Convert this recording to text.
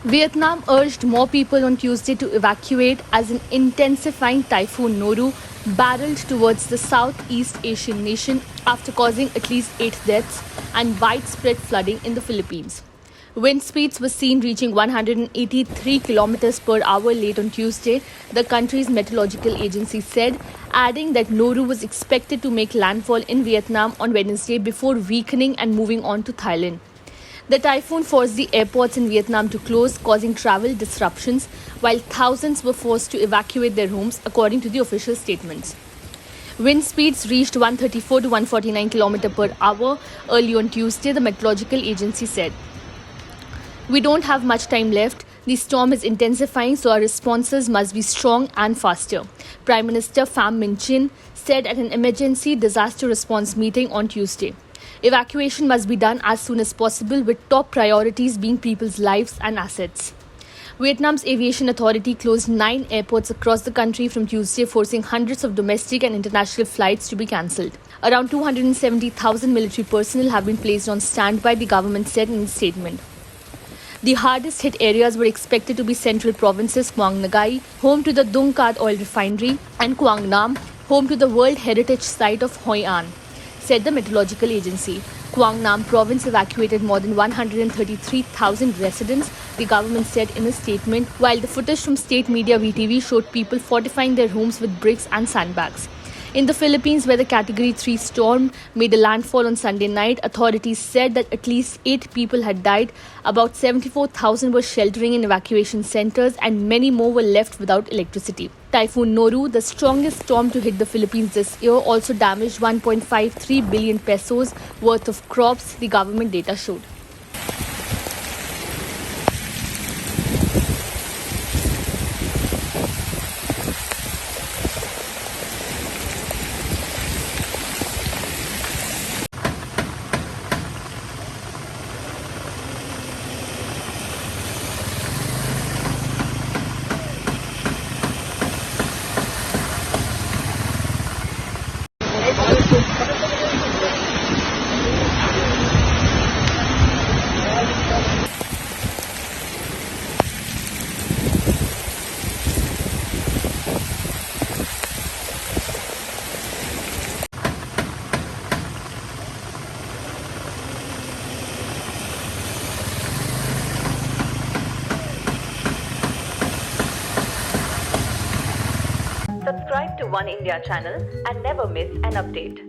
Vietnam urged more people on Tuesday to evacuate as an intensifying typhoon Noru barreled towards the Southeast Asian nation after causing at least 8 deaths and widespread flooding in the Philippines. Wind speeds were seen reaching 183 kilometers per hour late on Tuesday, the country's meteorological agency said, adding that Noru was expected to make landfall in Vietnam on Wednesday before weakening and moving on to Thailand. The typhoon forced the airports in Vietnam to close, causing travel disruptions, while thousands were forced to evacuate their homes, according to the official statements. Wind speeds reached 134 to 149 km per hour early on Tuesday, the meteorological agency said. We don't have much time left. The storm is intensifying, so our responses must be strong and faster, Prime Minister Pham Minh Chinh said at an emergency disaster response meeting on Tuesday. Evacuation must be done as soon as possible, with top priorities being people's lives and assets. Vietnam's aviation authority closed 9 airports across the country from Tuesday, forcing hundreds of domestic and international flights to be cancelled. Around 270,000 military personnel have been placed on standby, the government said in a statement. The hardest hit areas were expected to be central provinces Quang Ngai, home to the Dung Cad oil refinery, and Quang Nam, home to the World Heritage Site of Hoi An, said the meteorological agency. Quang Nam province evacuated more than 133,000 residents, the government said in a statement, while the footage from state media VTV showed people fortifying their homes with bricks and sandbags. In the Philippines, where the Category 3 storm made a landfall on Sunday night, authorities said that at least 8 people had died, about 74,000 were sheltering in evacuation centers, and many more were left without electricity. Typhoon Noru, the strongest storm to hit the Philippines this year, also damaged 1.53 billion pesos worth of crops, the government data showed. Subscribe to One India channel and never miss an update.